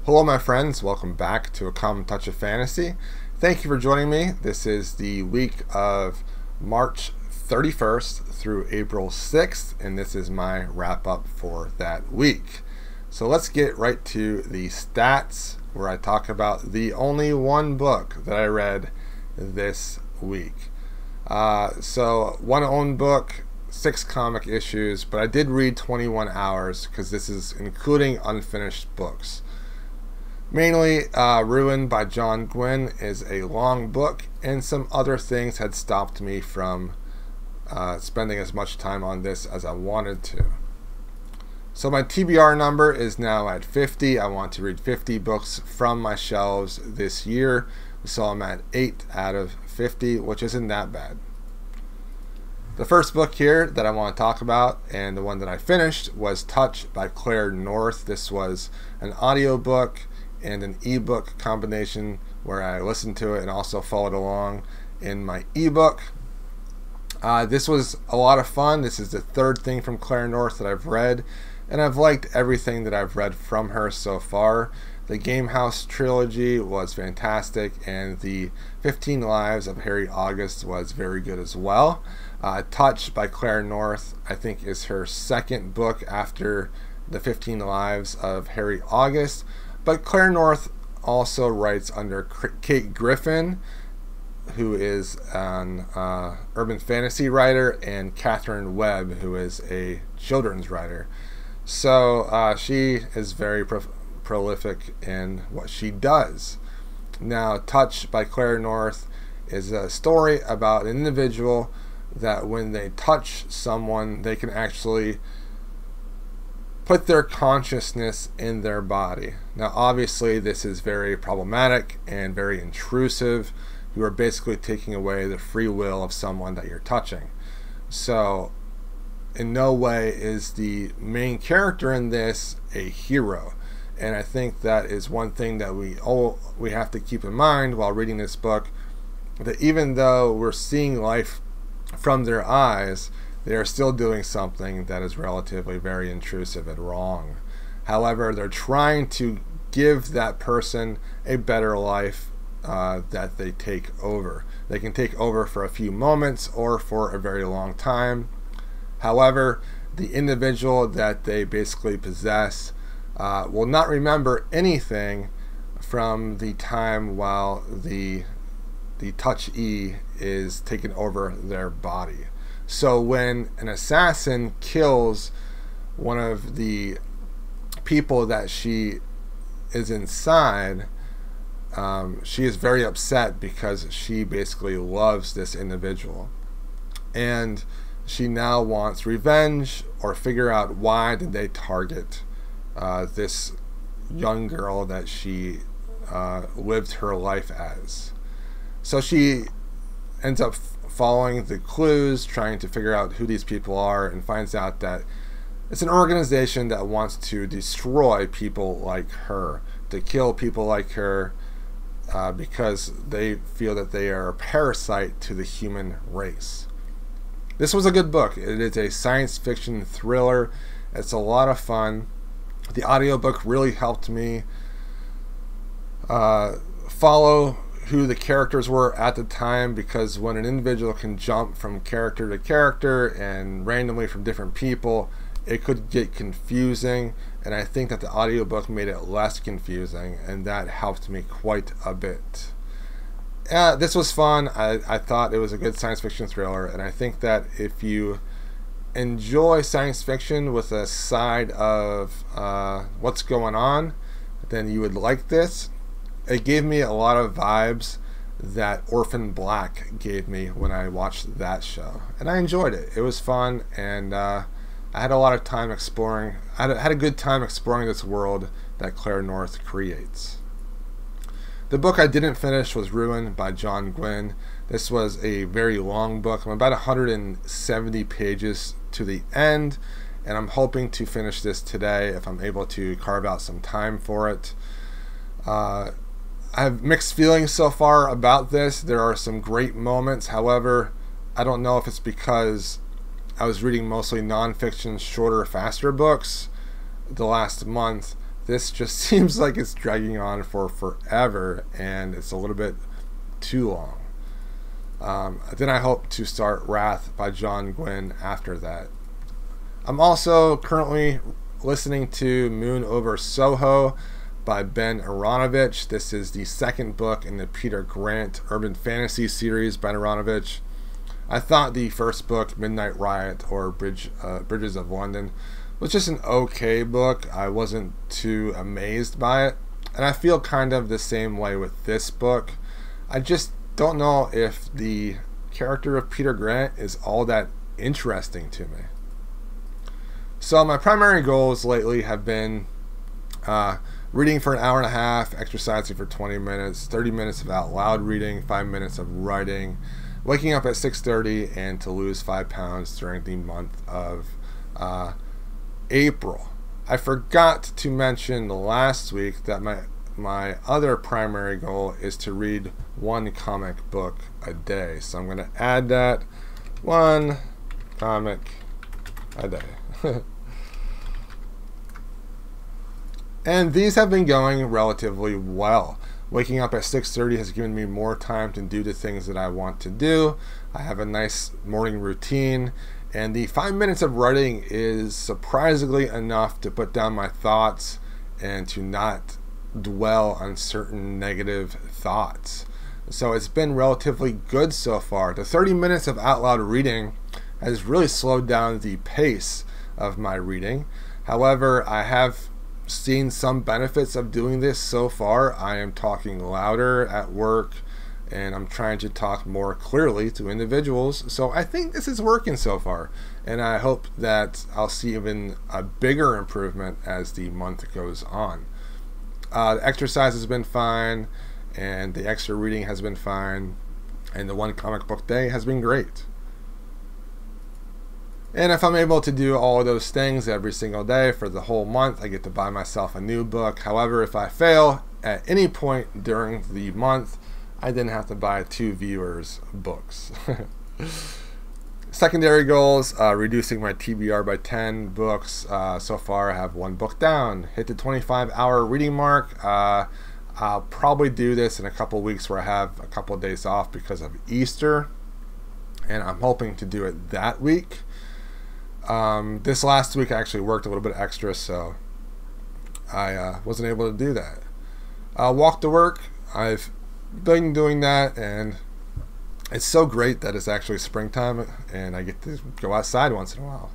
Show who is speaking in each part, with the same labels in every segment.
Speaker 1: Hello my friends, welcome back to A Common Touch of Fantasy. Thank you for joining me. This is the week of March 31st through April 6th, and this is my wrap up for that week. So let's get right to the stats, where I talk about the only one book that I read this week. So one owned book, 6 comic issues, but I did read 21 hours because this is including unfinished books. Mainly, Ruin by John Gwynne is a long book, and some other things had stopped me from spending as much time on this as I wanted to. So my TBR number is now at 50. I want to read 50 books from my shelves this year. So I'm at 8 out of 50, which isn't that bad. The first book here that I want to talk about, and the one that I finished, was Touch by Claire North. This was an audiobook and an ebook combination where I listened to it and also followed along in my ebook. This was a lot of fun. This is the third thing from Claire North that I've read, and I've liked everything that I've read from her so far. The Gamehouse trilogy was fantastic, and the 15 Lives of Harry August was very good as well. Touch by Claire North, I think, is her second book after the 15 Lives of Harry August. But Claire North also writes under Kate Griffin, who is an urban fantasy writer, and Catherine Webb, who is a children's writer. So she is very prolific in what she does. Now, Touch by Claire North is a story about an individual that when they touch someone, they can actually put their consciousness in their body. Now, obviously, this is very problematic and very intrusive. You are basically taking away the free will of someone that you're touching. So, in no way is the main character in this a hero. And I think that is one thing that we have to keep in mind while reading this book, that even though we're seeing life from their eyes, they are still doing something that is relatively very intrusive and wrong. However, they're trying to give that person a better life that they take over. They can take over for a few moments or for a very long time. However, the individual that they basically possess will not remember anything from the time while the touchee is taking over their body. So when an assassin kills one of the people that she is inside, she is very upset because she basically loves this individual. And she now wants revenge, or figure out why did they target this young girl that she lived her life as. So she ends up following the clues, trying to figure out who these people are, and finds out that it's an organization that wants to destroy people like her, to kill people like her, because they feel that they are a parasite to the human race. This was a good book. It is a science fiction thriller. It's a lot of fun. The audiobook really helped me follow who the characters were at the time, because when an individual can jump from character to character and randomly from different people, it could get confusing, and I think that the audiobook made it less confusing, and that helped me quite a bit. This was fun. I thought it was a good science fiction thriller, and I think that if you enjoy science fiction with a side of what's going on, then you would like this. It gave me a lot of vibes that Orphan Black gave me when I watched that show, and I enjoyed it. It was fun, and I had a lot of time exploring. I had a good time exploring this world that Claire North creates. The book I didn't finish was Ruin by John Gwynne. This was a very long book. I'm about 170 pages to the end, and I'm hoping to finish this today if I'm able to carve out some time for it. I have mixed feelings so far about this. There are some great moments. However, I don't know if it's because I was reading mostly nonfiction, shorter, faster books the last month this just seems like it's dragging on for forever, and it's a little bit too long. Then I hope to start Wrath by John Gwynne after that. I'm also currently listening to Moon Over Soho by Ben Aaronovitch. This is the second book in the Peter Grant urban fantasy series by Aaronovitch. I thought the first book, Midnight Riot or Bridges of London, was just an okay book. I wasn't too amazed by it, and I feel kind of the same way with this book. I just don't know if the character of Peter Grant is all that interesting to me. So my primary goals lately have been reading for an hour and a half, exercising for 20 minutes, 30 minutes of out loud reading, 5 minutes of writing, waking up at 6:30, and to lose 5 pounds during the month of April. I forgot to mention last week that my other primary goal is to read 1 comic book a day. So I'm going to add that, 1 comic a day. And these have been going relatively well. Waking up at 6:30 has given me more time to do the things that I want to do. I have a nice morning routine, and the 5 minutes of writing is surprisingly enough to put down my thoughts and to not dwell on certain negative thoughts. So it's been relatively good so far. The 30 minutes of out loud reading has really slowed down the pace of my reading. However, I have seen some benefits of doing this so far. I am talking louder at work, and I'm trying to talk more clearly to individuals. So I think this is working so far, and I hope that I'll see even a bigger improvement as the month goes on. The exercise has been fine, and the extra reading has been fine, and the 1 comic book day has been great. And if I'm able to do all of those things every single day for the whole month, I get to buy myself a new book. However, if I fail at any point during the month, I then have to buy 2 viewers' books. Secondary goals, reducing my TBR by 10 books. So far I have 1 book down. Hit the 25-hour reading mark. I'll probably do this in a couple weeks where I have a couple of days off because of Easter, and I'm hoping to do it that week. This last week I actually worked a little bit extra, so I wasn't able to do that. Walk to work, I've been doing that, and it's so great that it's actually springtime and I get to go outside once in a while.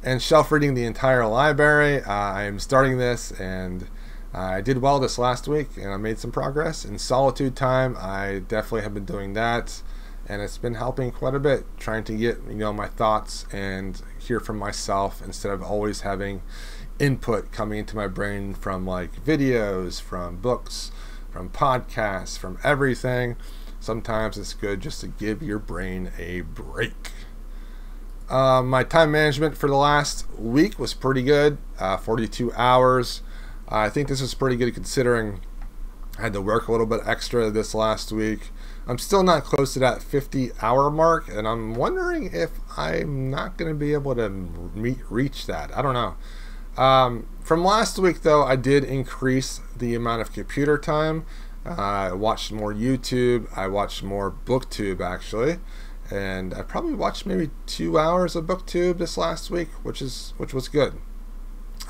Speaker 1: And shelf reading the entire library. I am starting this, and I did well this last week, and I made some progress. In solitude time, I definitely have been doing that, and it's been helping quite a bit, trying to get my thoughts and hear from myself instead of always having input coming into my brain from like videos, from books, from podcasts, from everything. Sometimes it's good just to give your brain a break. My time management for the last week was pretty good, 42 hours. I think this was pretty good considering I had to work a little bit extra this last week. I'm still not close to that 50-hour mark, and I'm wondering if I'm not going to be able to reach that. I don't know. From last week, though, I did increase the amount of computer time. I watched more YouTube. I watched more BookTube, actually. And I probably watched maybe 2 hours of BookTube this last week, which was good.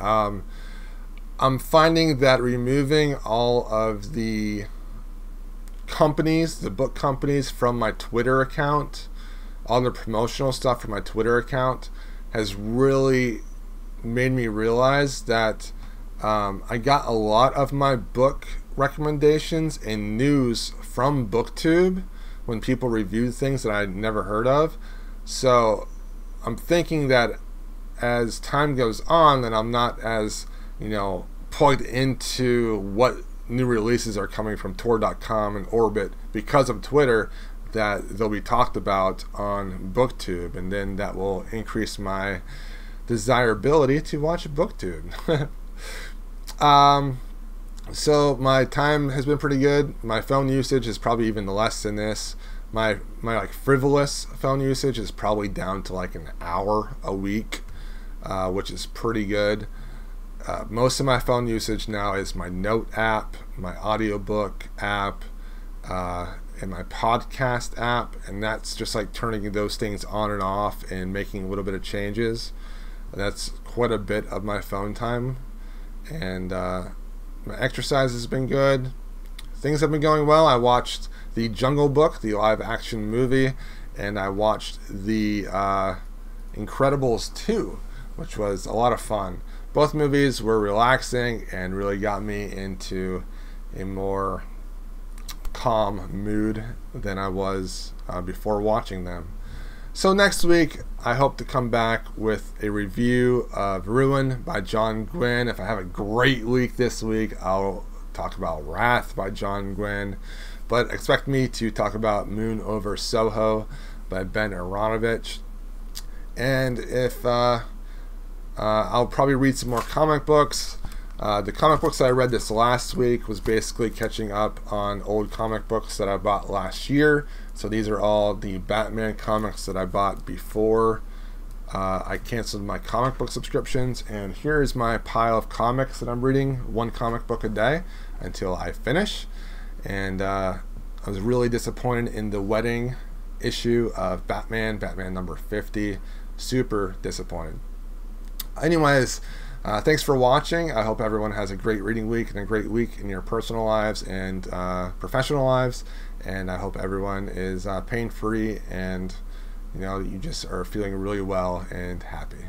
Speaker 1: I'm finding that removing all of the companies, the book companies, from my Twitter account, all the promotional stuff from my Twitter account, has really made me realize that I got a lot of my book recommendations and news from BookTube when people reviewed things that I'd never heard of. So I'm thinking that as time goes on, that I'm not as plugged into what new releases are coming from Tor.com and Orbit because of Twitter, that they'll be talked about on BookTube, and then that will increase my desirability to watch BookTube. So my time has been pretty good. My phone usage is probably even less than this. My like frivolous phone usage is probably down to like an hour a week, which is pretty good. Most of my phone usage now is my note app, my audiobook app, and my podcast app, and that's just like turning those things on and off and making a little bit of changes. That's quite a bit of my phone time. And my exercise has been good. Things have been going well. I watched the Jungle Book, the live action movie, and I watched the Incredibles 2, which was a lot of fun. Both movies were relaxing and really got me into a more calm mood than I was before watching them. So next week, I hope to come back with a review of Ruin by John Gwynne. If I have a great week this week, I'll talk about Wrath by John Gwynne. But expect me to talk about Moon Over Soho by Ben Aaronovitch. And if I'll probably read some more comic books. The comic books that I read this last week was basically catching up on old comic books that I bought last year. So these are all the Batman comics that I bought before I canceled my comic book subscriptions. And here's my pile of comics that I'm reading, one comic book a day until I finish. And I was really disappointed in the wedding issue of Batman number 50. Super disappointed. Anyways, thanks for watching. I hope everyone has a great reading week and a great week in your personal lives and professional lives. And I hope everyone is pain-free and you just are feeling really well and happy.